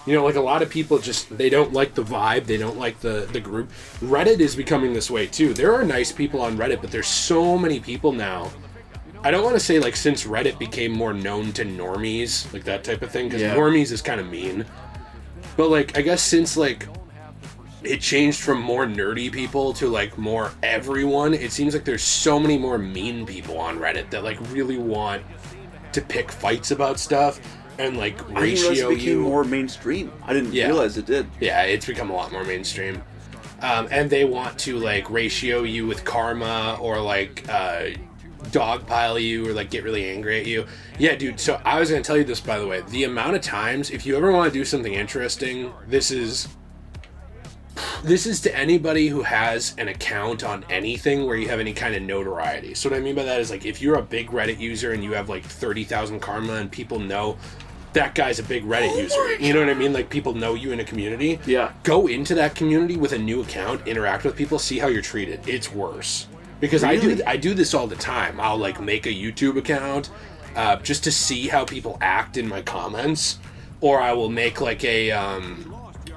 You know, like a lot of people just, they don't like the vibe, they don't like the group. Reddit is becoming this way too. There are nice people on Reddit, but there's so many people now. I don't want to say like since Reddit became more known to normies, like that type of thing, because normies is kind of mean. But like, I guess since like it changed from more nerdy people to like more everyone, it seems like there's so many more mean people on Reddit that like really want to pick fights about stuff. And like ratio I didn't realize it became more mainstream. I didn't realize it did. Yeah, it's become a lot more mainstream. And they want to like ratio you with karma or like dogpile you or like get really angry at you. Yeah, dude, so I was going to tell you this, by the way. The amount of times, if you ever want to do something interesting, this is to anybody who has an account on anything where you have any kind of notoriety. So what I mean by that is like if you're a big Reddit user and you have like 30,000 karma and people know that guy's a big Reddit user. You know what I mean? Like people know you in a community. Yeah. Go into that community with a new account, interact with people, see how you're treated. It's worse. Because really? I do this all the time. I'll like make a YouTube account just to see how people act in my comments. Or I will make like a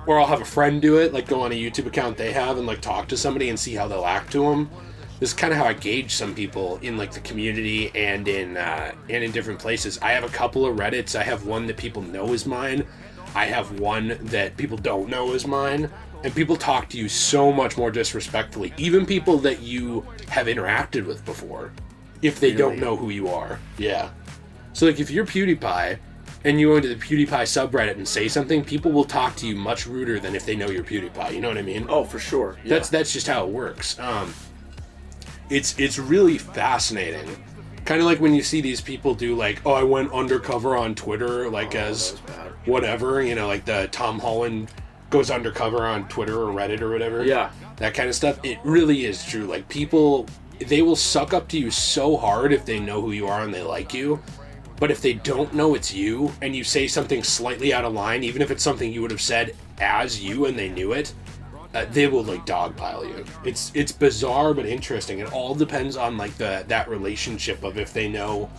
or I'll have a friend do it, like go on a YouTube account they have and like talk to somebody and see how they'll act to them. This is kind of how I gauge some people in like the community and in different places. I have a couple of Reddits. I have one that people know is mine. I have one that people don't know is mine. And people talk to you so much more disrespectfully, even people that you have interacted with before, if they don't know who you are. Yeah. So like if you're PewDiePie and you go into the PewDiePie subreddit and say something, people will talk to you much ruder than if they know you're PewDiePie. You know what I mean? Oh, for sure. Yeah. That's just how it works. It's really fascinating. Kind of like when you see these people do like, oh, I went undercover on Twitter, like as whatever, you know, like the Tom Holland goes undercover on Twitter or Reddit or whatever. Yeah. That kind of stuff. It really is true. Like people, they will suck up to you so hard if they know who you are and they like you. But if they don't know it's you and you say something slightly out of line, even if it's something you would have said as you and they knew it, they will like dogpile you. It's bizarre but interesting. It all depends on like that relationship of if they know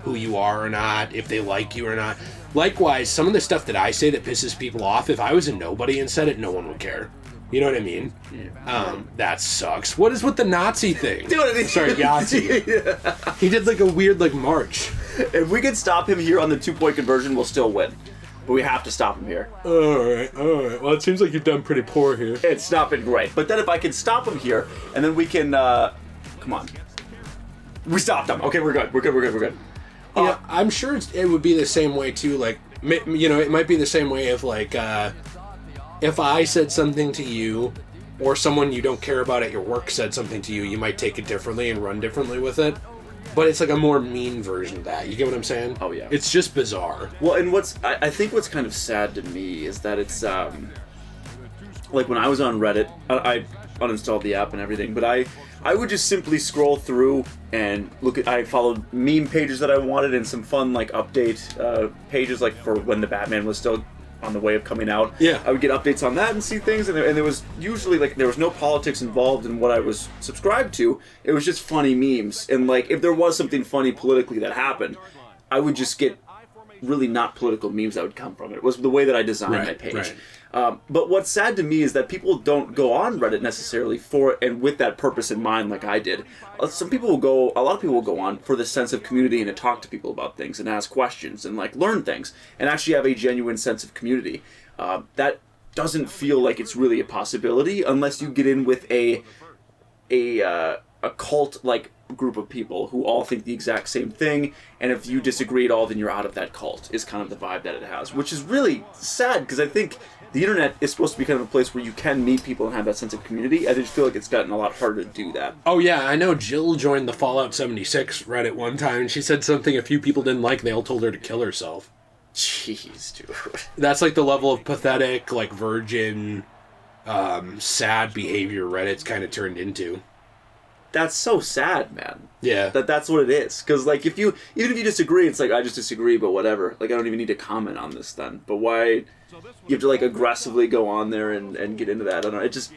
who you are or not, if they like you or not. Likewise, some of the stuff that I say that pisses people off, if I was a nobody and said it, no one would care. You know what I mean? Yeah. That sucks. What is with the Nazi thing? Dude, sorry, Yahtzee. Yeah. He did like a weird like march. If we could stop him here on the 2-point conversion, we'll still win. But we have to stop him here. Alright. Well, it seems like you've done pretty poor here. It's not been great. But then if I can stop him here, and then we can, come on. We stopped him. Okay, we're good. Yeah, I'm sure it would be the same way too, like, you know, it might be the same way if like, if I said something to you, or someone you don't care about at your work said something to you, you might take it differently and run differently with it. But it's like a more mean version of that. You get what I'm saying? Oh, yeah. It's just bizarre. Well, and I think what's kind of sad to me is that it's, like when I was on Reddit, I uninstalled the app and everything, but I would just simply scroll through and I followed meme pages that I wanted and some fun, like, update pages, like, for when the Batman was still on the way of coming out. Yeah. I would get updates on that and see things, and there was usually, like, there was no politics involved in what I was subscribed to. It was just funny memes, and, like, if there was something funny politically that happened, I would just get really not political memes that would come from it. It was the way that I designed my page. Right. But what's sad to me is that people don't go on Reddit necessarily for and with that purpose in mind like I did. A lot of people will go on for the sense of community and to talk to people about things and ask questions and like learn things and actually have a genuine sense of community. That doesn't feel like it's really a possibility unless you get in with a cult like group of people who all think the exact same thing, and if you disagree at all, then you're out of that cult, is kind of the vibe that it has, which is really sad because I think the internet is supposed to be kind of a place where you can meet people and have that sense of community. I just feel like it's gotten a lot harder to do that. Oh yeah, I know Jill joined the Fallout 76 Reddit one time, and she said something a few people didn't like, and they all told her to kill herself. Jeez, dude. That's like the level of pathetic, like virgin, sad behavior Reddit's kind of turned into. That's so sad, man. Yeah. That's what it is. Because, like, even if you disagree, it's like, I just disagree, but whatever. Like, I don't even need to comment on this then. But why you have to, like, aggressively go on there and get into that? I don't know. It just...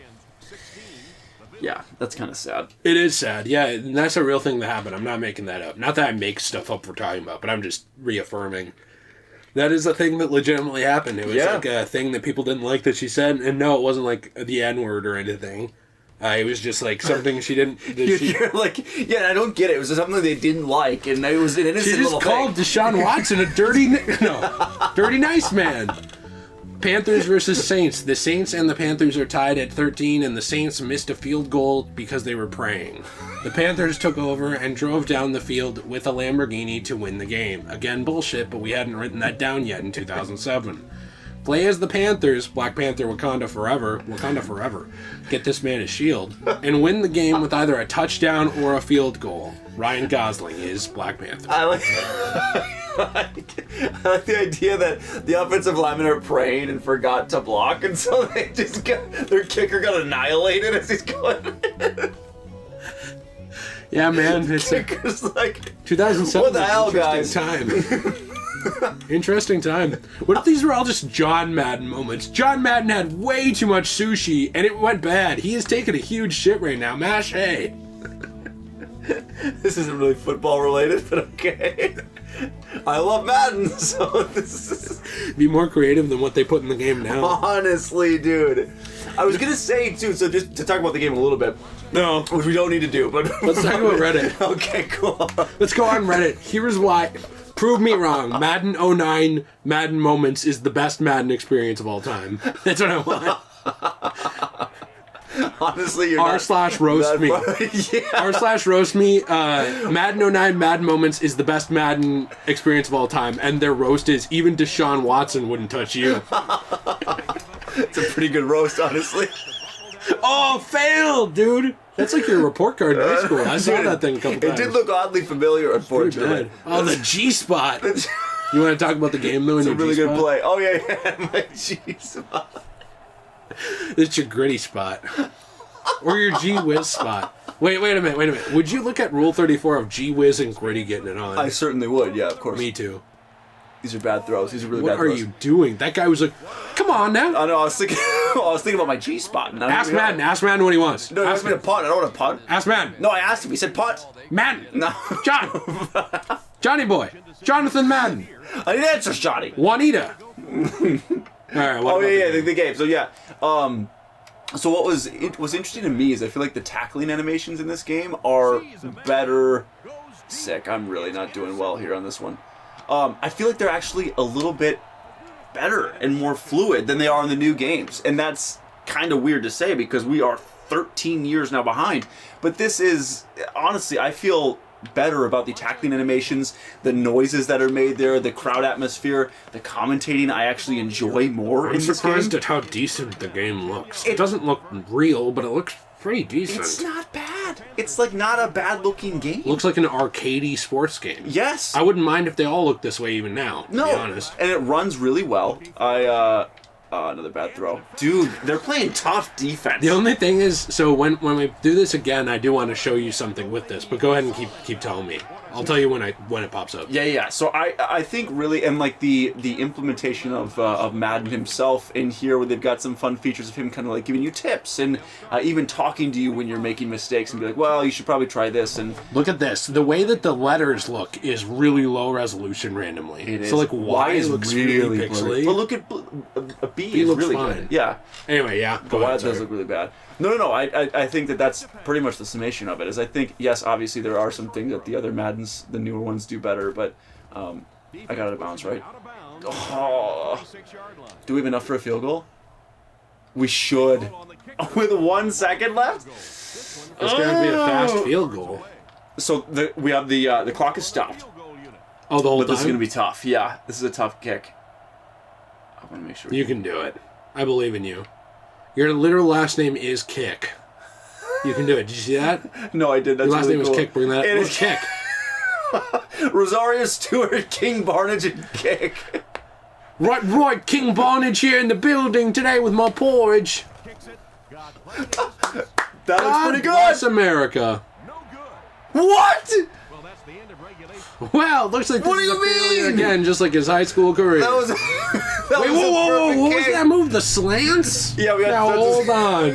Yeah, that's kind of sad. It is sad, yeah. And that's a real thing that happened. I'm not making that up. Not that I make stuff up we're talking about, but I'm just reaffirming. That is a thing that legitimately happened. It was like a thing that people didn't like that she said, and no, it wasn't like the N-word or anything. It was just like something she didn't. You're like, I don't get it. It was something they didn't like, and it was an innocent little thing. She just called Deshaun Watson a dirty nice man. Panthers versus Saints. The Saints and the Panthers are tied at 13, and the Saints missed a field goal because they were praying. The Panthers took over and drove down the field with a Lamborghini to win the game. Again, bullshit, but we hadn't written that down yet in 2007. Play as the Panthers, Black Panther, Wakanda forever, get this man a shield, and win the game with either a touchdown or a field goal. Ryan Gosling is Black Panther. I like the idea that the offensive linemen are praying and forgot to block, and so they just their kicker got annihilated as he's going. Yeah, man. It's kicker's like 2007. What the hell, guys? Time. Interesting time. What if these were all just John Madden moments? John Madden had way too much sushi, and it went bad. He is taking a huge shit right now. Mash hay. This isn't really football related, but okay. I love Madden, so this is... Be more creative than what they put in the game now. Honestly, dude. I was gonna say, too, so just to talk about the game a little bit. No. Which we don't need to do, but... Let's talk about Reddit. Okay, cool. Let's go on Reddit. Here's why. Prove me wrong. Madden 09 Madden Moments is the best Madden experience of all time. That's what I want. Honestly, you're r/roast me. Yeah. r/roast me. Madden 09 Madden Moments is the best Madden experience of all time, and their roast is even Deshaun Watson wouldn't touch you. It's a pretty good roast, honestly. Oh, failed, dude. That's like your report card in high school. I saw that thing a couple times. It did look oddly familiar, unfortunately. Oh, the G spot. You want to talk about the game though? It's a really good play. Oh yeah, my G spot. It's your gritty spot. Or your G Whiz spot. Wait a minute. Would you look at Rule 34 of G Whiz and gritty getting it on? I certainly would, yeah, of course. Me too. These are bad throws. These are really bad throws. What are you doing? That guy was like, come on now. I know, I was thinking about my G spot. Ask Madden what he wants. No, he asked me to punt. I don't want to punt. Ask Madden. No, I asked him. He said punt. Madden. No. Johnny boy. Jonathan Madden. I didn't answer, Johnny. Juanita. All right, the game. So yeah, so what was interesting to me is I feel like the tackling animations in this game are better. Sick. I'm really not doing well here on this one. I feel like they're actually a little bit better and more fluid than they are in the new games, and that's kind of weird to say because we are 13 years now behind. But this is honestly, I feel better about the tackling animations, the noises that are made there, the crowd atmosphere, the commentating. I actually enjoy more in this game. I'm surprised at how decent the game looks. It doesn't look real, but it looks pretty decent. It's not bad. It's like not a bad looking game. Looks like an arcadey sports game. Yes. I wouldn't mind if they all looked this way even now, to be honest. And it runs really well. Another bad throw. Dude, they're playing tough defense. The only thing is, so when we do this again, I do want to show you something with this, but go ahead and keep telling me. I'll tell you when it pops up. Yeah. So I think really, and like the implementation of Madden himself in here, where they've got some fun features of him kind of like giving you tips and even talking to you when you're making mistakes and be like, well, you should probably try this. And look at this. The way that the letters look is really low resolution randomly. It is. So like Y looks really pixely. But look at B is looks really fine. Good. Yeah. Anyway, yeah. Go ahead. Does look really bad. No. I think that's pretty much the summation of it. Is I think yes, obviously there are some things that the other Maddens, the newer ones, do better, but I got out of bounds, right? Oh. Do we have enough for a field goal? We should. With 1 second left. It's going to be a fast field goal. So we have the clock is stopped. Oh, the whole time? But this is going to be tough. Yeah, this is a tough kick. I want to make sure. You can do it. I believe in you. Your literal last name is Kick. You can do it. Did you see that? No, I did. That's Your last really name cool. is Kick. Bring that up. It is Kick. Rosario Stewart, King Barnage, and Kick. Right, King Barnage here in the building today with my porridge. That looks pretty good. Bless America. What? Well, looks like this What do is you a failure mean? again, just like his high school career. That was. Wait, whoa! What was that move? The slants? Yeah, we had. Now hold on.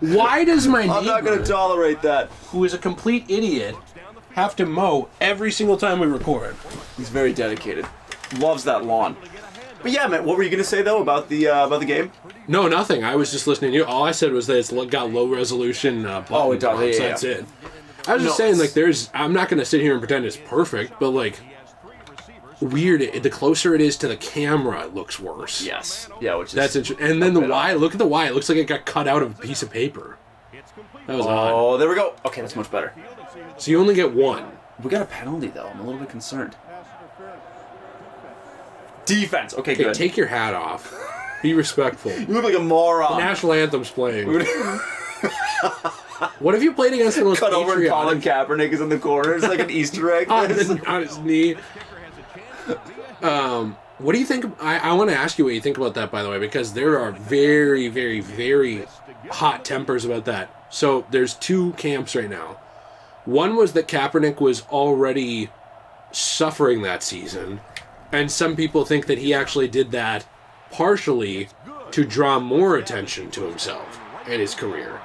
Why does my neighbor, I'm not going to tolerate that. who is a complete idiot, have to mow every single time we record? He's very dedicated. loves that lawn. But yeah, man, what were you gonna say though about the game? No, nothing. I was just listening to you. All I said was that it's got low resolution buttons. Oh, it does. So Yeah, that's it. I was just saying, like, I'm not going to sit here and pretend it's perfect, but, like, weird. The closer it is to the camera, it looks worse. Yes. Yeah, which is... That's interesting. And then the Y, look at the Y. It looks like it got cut out of a piece of paper. That was odd. Oh, there we go. Okay, that's much better. So you only get one. We got a penalty, though. I'm a little bit concerned. Defense. Okay, Okay, good. take your hat off. Be respectful. You look like a moron. The national anthem's playing. What if you played against the most Cut over and Colin patriotic... Kaepernick is in the corner. It's like an Easter egg. on his knee. What do you think? I want to ask you what you think about that, by the way, because there are very, very, very hot tempers about that. So there's two camps right now. One was that Kaepernick was already suffering that season, and some people think that he actually did that partially to draw more attention to himself and his career.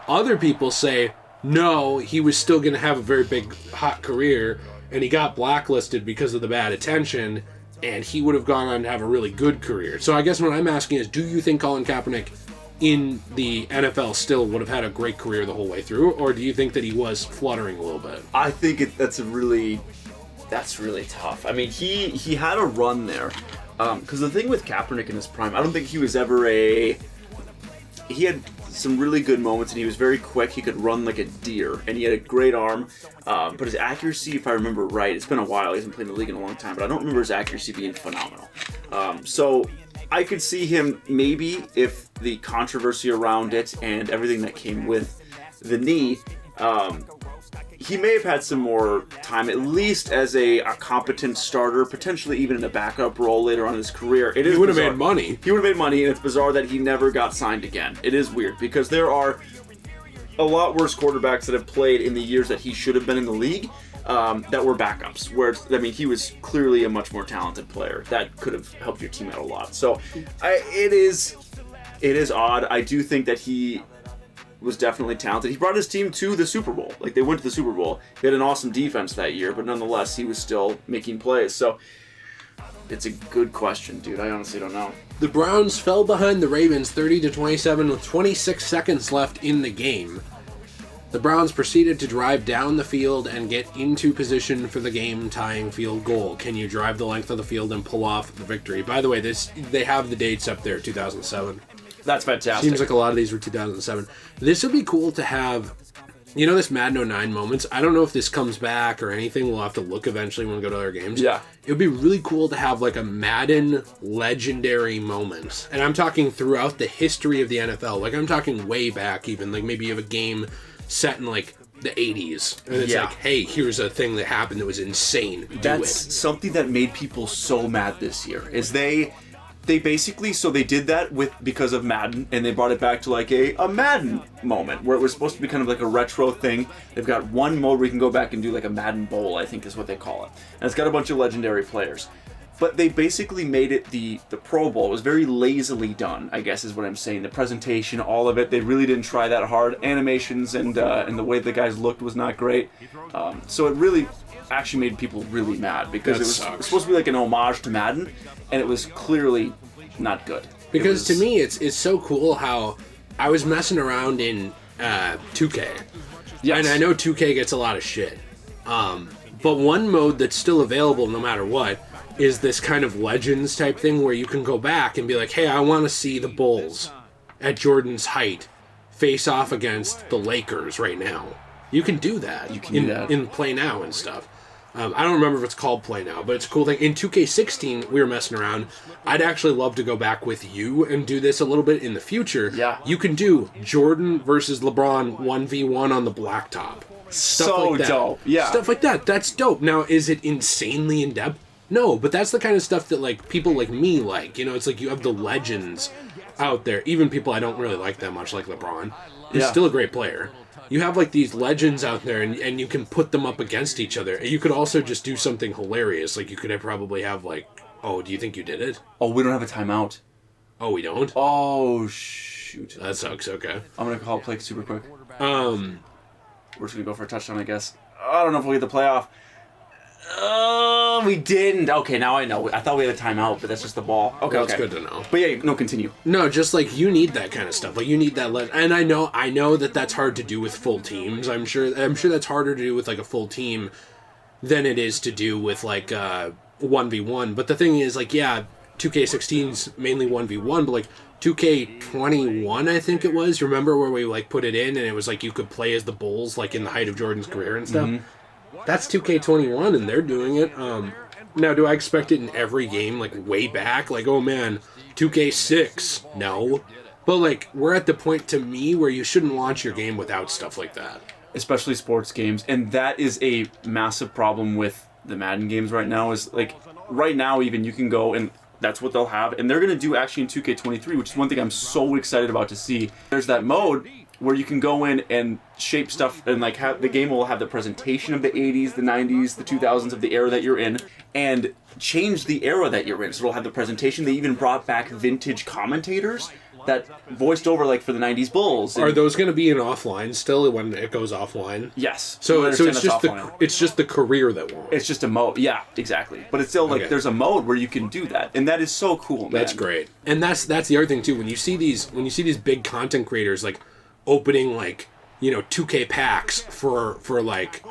Other people say, no, he was still going to have a very big, hot career, and he got blacklisted because of the bad attention, and he would have gone on to have a really good career. So I guess what I'm asking is, do you think Colin Kaepernick in the NFL still would have had a great career the whole way through, or do you think that he was fluttering a little bit? I think that's really tough. I mean, he had a run there. Because the thing with Kaepernick in his prime, I don't think he was ever he had some really good moments, and he was very quick. He could run like a deer, and he had a great arm. But his accuracy, if I remember right, it's been a while. He hasn't played in the league in a long time, but I don't remember his accuracy being phenomenal. So I could see him maybe, if the controversy around it and everything that came with the knee, he may have had some more time, at least as a competent starter, potentially even in a backup role later on in his career. He would have made money. He would have made money, and it's bizarre that he never got signed again. It is weird, because there are a lot worse quarterbacks that have played in the years that he should have been in the league that were backups, where, he was clearly a much more talented player. That could have helped your team out a lot. So it is odd. I do think that he was definitely talented. He brought his team to the Super Bowl. Like, they went to the Super Bowl. They had an awesome defense that year, but nonetheless, he was still making plays. So, it's a good question, dude. I honestly don't know. The Browns fell behind the Ravens 30-27 with 26 seconds left in the game. The Browns proceeded to drive down the field and get into position for the game-tying field goal. Can you drive the length of the field and pull off the victory? By the way, they have the dates up there, 2007. That's fantastic. Seems like a lot of these were 2007. This would be cool to have, this Madden 09 moments. I don't know if this comes back or anything. We'll have to look eventually when we go to other games. Yeah. It would be really cool to have like a Madden legendary moment. And I'm talking throughout the history of the NFL. Like, I'm talking way back even. Like, maybe you have a game set in like the 80s. And it's like, hey, here's a thing that happened that was insane. That's something that made people so mad this year, is they basically, so they did that because of Madden, and they brought it back to like a Madden moment, where it was supposed to be kind of like a retro thing. They've got one mode where you can go back and do like a Madden Bowl, I think is what they call it. And it's got a bunch of legendary players. But they basically made it the Pro Bowl. It was very lazily done, I guess is what I'm saying. The presentation, all of it, they really didn't try that hard. Animations and the way the guys looked was not great. So it really actually made people really mad, because it was supposed to be like an homage to Madden, and it was clearly not good. Because to me, it's so cool how I was messing around in 2K. Yes. And I know 2K gets a lot of shit. But one mode that's still available no matter what is this kind of Legends type thing where you can go back and be like, hey, I want to see the Bulls at Jordan's height face off against the Lakers right now. You can do that. You can do that. In Play Now and stuff. I don't remember if it's called Play Now, but it's a cool thing. In 2K16, we were messing around. I'd actually love to go back with you and do this a little bit in the future. Yeah. You can do Jordan versus LeBron 1v1 on the blacktop. Stuff So like that. dope. Yeah. Stuff like that. That's dope. Now, is it insanely in-depth? No, but that's the kind of stuff that like people like me like. It's like you have the legends out there. Even people I don't really like that much, like LeBron. He's still a great player. You have like these legends out there, and you can put them up against each other. You could also just do something hilarious. Like you could probably have like, oh, do you think you did it? Oh, we don't have a timeout. Oh, we don't? Oh, shoot. That sucks. Okay. I'm going to call play super quick. We're just going to go for a touchdown, I guess. I don't know if we'll get the playoff. We didn't. Okay, now I know. I thought we had a timeout, but that's just the ball. Okay, That's okay. good to know. But yeah, no, continue. No, just like you need that kind of stuff. Like you need that. And I know that that's hard to do with full teams. I'm sure that's harder to do with like a full team than it is to do with like 1v1. But the thing is, like, yeah, 2K16's mainly 1v1, but like 2K21, I think it was. Remember where we like put it in and it was like you could play as the Bulls like in the height of Jordan's career and stuff. Mm-hmm. That's 2K21 and they're doing it. Now, do I expect it in every game, like way back? Like, oh man, 2K6? No. But like, we're at the point to me where you shouldn't launch your game without stuff like that. Especially sports games. And that is a massive problem with the Madden games right now is like, right now even you can go and that's what they'll have. And they're going to do actually in 2K23, which is one thing I'm so excited about to see. There's that mode where you can go in and shape stuff and like have the game will have the presentation of the 80s, the 90s, the 2000s of the era that you're in and change the era that you're in. So it'll have the presentation. They even brought back vintage commentators that voiced over like for the 90s Bulls. Are those going to be in offline still when it goes offline? Yes. So it's just the career that won't. It's just a mode. Yeah, exactly. But it's still like there's a mode where you can do that, and that is so cool, man. That's great. And that's the other thing too. When you see these big content creators like opening like 2K packs for like,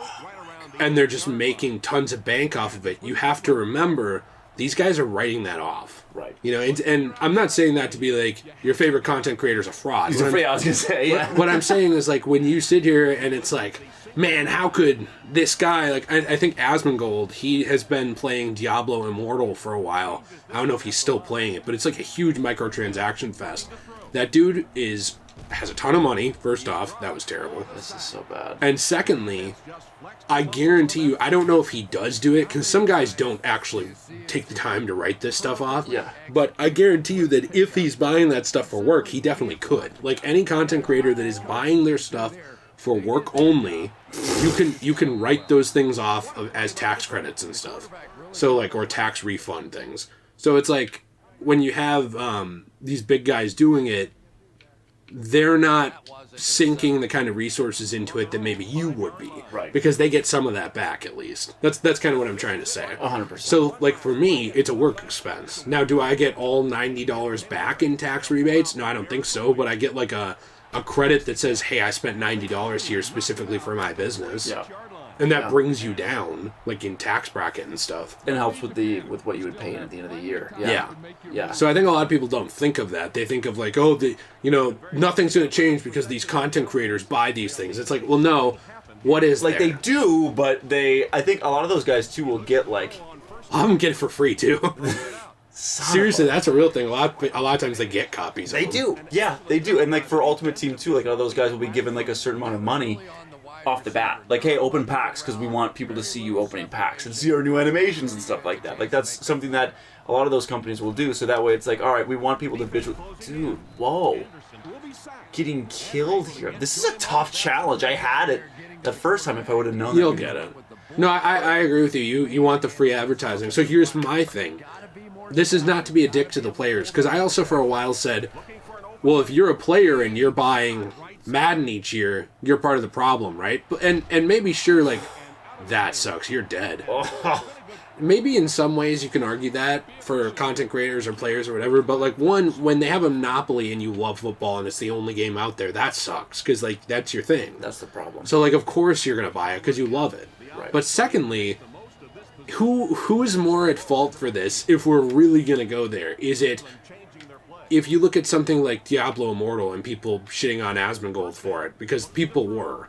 and they're just making tons of bank off of it. You have to remember these guys are writing that off. Right. And I'm not saying that to be like your favorite content creator's a fraud. I was gonna say, yeah. What I'm saying is like when you sit here and it's like, man, how could this guy, like, I think Asmongold, he has been playing Diablo Immortal for a while. I don't know if he's still playing it, but it's like a huge microtransaction fest. That dude has a ton of money, first off. That was terrible. This is so bad. And secondly, I guarantee you, I don't know if he does do it, because some guys don't actually take the time to write this stuff off. Yeah. But I guarantee you that if he's buying that stuff for work, he definitely could. Like, any content creator that is buying their stuff for work only, you can write those things off as tax credits and stuff. So, like, or tax refund things. So it's like, when you have these big guys doing it, they're not sinking the kind of resources into it that maybe you would be. Right. Because they get some of that back, at least. That's kind of what I'm trying to say. 100%. So, like, for me, it's a work expense. Now, do I get all $90 back in tax rebates? No, I don't think so, but I get, like, a credit that says, hey, I spent $90 here specifically for my business. Yeah. And that brings you down, like, in tax bracket and stuff. It helps with what you would pay in at the end of the year. Yeah. So I think a lot of people don't think of that. They think of like, oh, nothing's going to change because these content creators buy these things. It's like, well, no. What is like there? They do, but I think a lot of those guys too will get like. I'm gonna get it for free too. Seriously, that's a real thing. A lot of times they get copies. They do. Yeah, they do. And like for Ultimate Team 2, like all those guys will be given like a certain amount of money off the bat. Like, hey, open packs because we want people to see you opening packs and see our new animations and stuff like that. Like that's something that a lot of those companies will do. So that way it's like, all right, we want people to visual. Dude, whoa. Getting killed here. This is a tough challenge. I had it the first time if I would have known. You'll get it. No, I agree with you. You want the free advertising. So here's my thing. This is not to be a dick to the players, because I also for a while said, well, if you're a player and you're buying Madden each year, you're part of the problem, right? And maybe sure, like, that sucks, you're dead. Maybe in some ways you can argue that for content creators or players or whatever, but like when they have a monopoly and you love football and it's the only game out there, that sucks, because like that's your thing. That's the problem. So like of course you're gonna buy it because you love it. Right. But secondly, who is more at fault for this if we're really gonna go there? Is it if you look at something like Diablo Immortal and people shitting on Asmongold for it, because people were.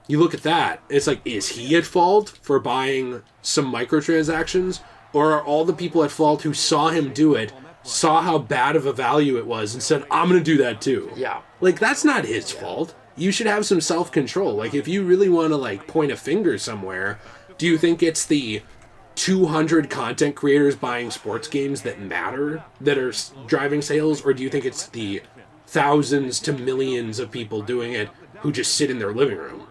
You look at that, it's like, is he at fault for buying some microtransactions? Or are all the people at fault who saw him do it, saw how bad of a value it was, and said, I'm going to do that too? Yeah. Like, that's not his fault. You should have some self-control. Like, if you really want to, like, point a finger somewhere, do you think it's the 200 content creators buying sports games that matter, that are driving sales? Or do you think it's the thousands to millions of people doing it who just sit in their living room?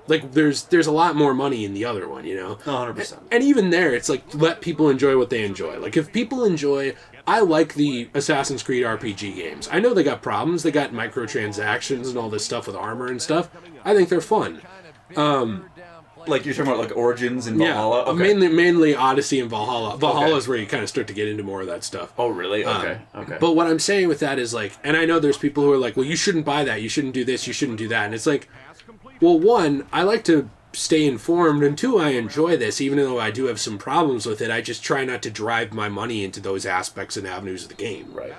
Like, there's a lot more money in the other one, you know? 100%. And even there, it's like, let people enjoy what they enjoy. Like, if people enjoy... I like the Assassin's Creed RPG games. I know they got problems. They got microtransactions and all this stuff with armor and stuff. I think they're fun. Like you're talking about like Origins and Valhalla? Yeah, Okay. mainly Odyssey and Valhalla. Valhalla is where you kind of start to get into more of that stuff. Oh, really? Okay. Okay. But what I'm saying with that is like, and I know there's people who are like, well, you shouldn't buy that, you shouldn't do this, you shouldn't do that. And it's like, well, one, I like to stay informed, and two, I enjoy this, even though I do have some problems with it. I just try not to drive my money into those aspects and avenues of the game. Right.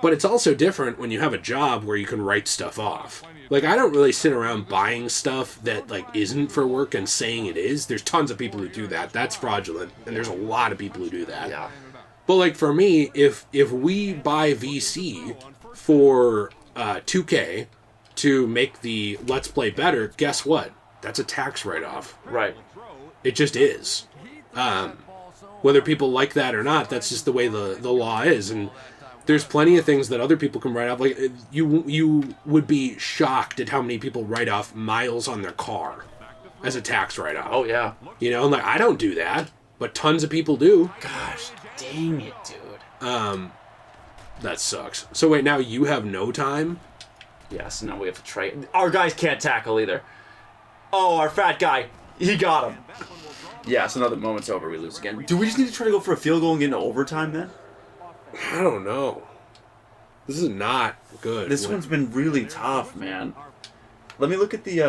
But it's also different when you have a job where you can write stuff off. Like, I don't really sit around buying stuff that, like, isn't for work and saying it is. There's tons of people who do that. That's fraudulent, and there's a lot of people who do that. Yeah. But, like, for me, if we buy VC for 2K to make the Let's Play better, guess what? That's a tax write-off. Right. It just is. Whether people like that or not, that's just the way the law is. And there's plenty of things that other people can write off. Like, you would be shocked at how many people write off miles on their car as a tax write-off. Oh, yeah. You know, like, I don't do that, but tons of people do. Gosh, dang it, dude. That sucks. So wait, now you have no time? Yeah, so now we have to trade. Our guys can't tackle either. Oh, our fat guy. He got him. Yeah, so now the moment's over. We lose again. Do we just need to try to go for a field goal and get into overtime then? I don't know. This is not good. This one's been really tough, man. Let me look at the,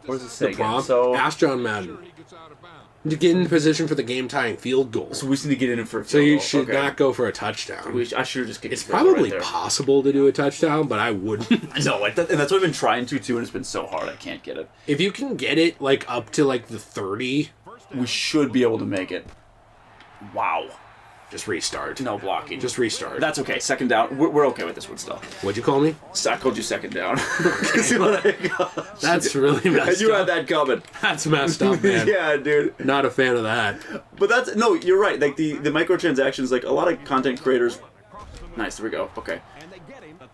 what does it say the prompt. So, ask John Madden to get in position for the game-tying field goal. So we just need to get in for a field So you goal. should not go for a touchdown. I should have just kicked It's the field goal probably right there. possible to do a touchdown, but I wouldn't. No, and that's what I've been trying to, too, and it's been so hard I can't get it. If you can get it, like, up to, like, the 30... We should be able to make it. Wow. Just restart. No blocking. Just restart. That's okay. Second down. We're okay with this one still. What'd you call me? I called you second down. See what I got? That's really messed You up. had that coming. That's messed up, man. Yeah, dude. Not a fan of that. But that's... No, you're right. Like, the microtransactions, like, a lot of content creators... Nice, there we go. Okay.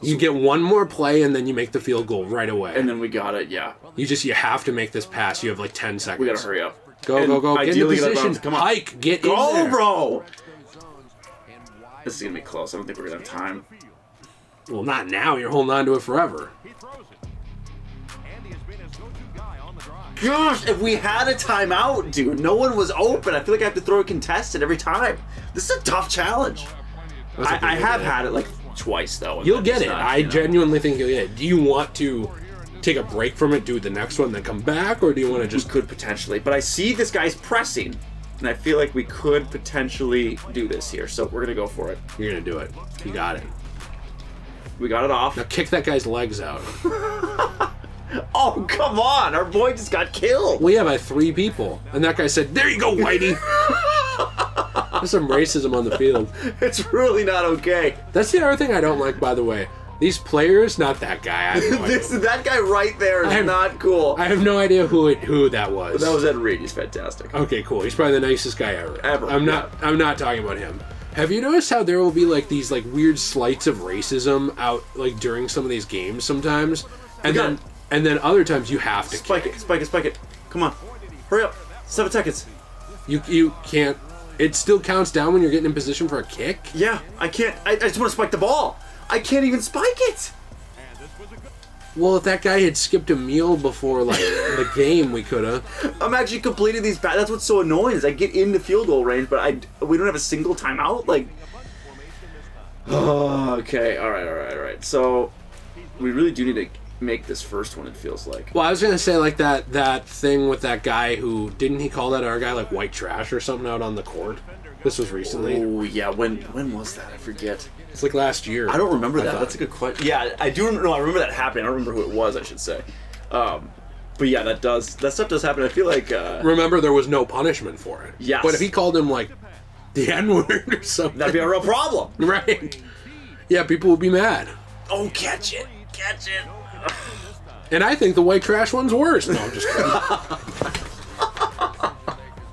You get one more play, and then you make the field goal right away. And then we got it, yeah. You have to make this pass. You have, like, 10 seconds. We gotta hurry up. Go. Get in Ideally, position. Come on. Hike. Get in Go, there. bro! This is gonna be close. I don't think we're gonna have time. Well, not now. You're holding on to it forever. Gosh, if we had a timeout, dude, no one was open. I feel like I have to throw a contested every time. This is a tough challenge. I have had it like twice though. You'll get it. I genuinely think you'll get it. Do you want to take a break from it, do the next one, then come back, or do you want to just... We could potentially, but I see this guy's pressing, and I feel like we could potentially do this here, so we're gonna go for it. You're gonna do it. You got it. We got it off. Now kick that guy's legs out. Oh, come on! Our boy just got killed! We have 3 people, and that guy said, "There you go, Whitey." There's some racism on the field. It's really not okay. That's the other thing I don't like, by the way. These players, not that guy. I have no idea. That guy right there is not cool. I have no idea who that was. But that was Ed Reed. He's fantastic. Okay, cool. He's probably the nicest guy ever. I'm yeah. not talking about him. Have you noticed how there will be like these like weird slights of racism out like during some of these games sometimes, and then other times you have to spike it. Come on, hurry up. 7 seconds. You can't. It still counts down when you're getting in position for a kick. Yeah, I can't. I just want to spike the ball. I can't even spike it. Well, if that guy had skipped a meal before like the game, we could have. I'm actually completing these. That's what's so annoying is I get into field goal range, but we don't have a single timeout. Like, oh, okay, all right. So we really do need to make this first one. It feels like. Well, I was gonna say like that thing with that guy who didn't he call that our guy like white trash or something out on the court. This was recently. Oh yeah, when was that? I forget. It's like last year. I don't remember that. That's a good question. Yeah, I do. No, I remember that happening. I don't remember who it was. I should say. But yeah, that stuff does happen. I feel like. Remember, there was no punishment for it. Yes. But if he called him like the N-word or something, that'd be a real problem. Right. Yeah, people would be mad. Oh, catch it. And I think the white trash one's worse. No, I'm just kidding.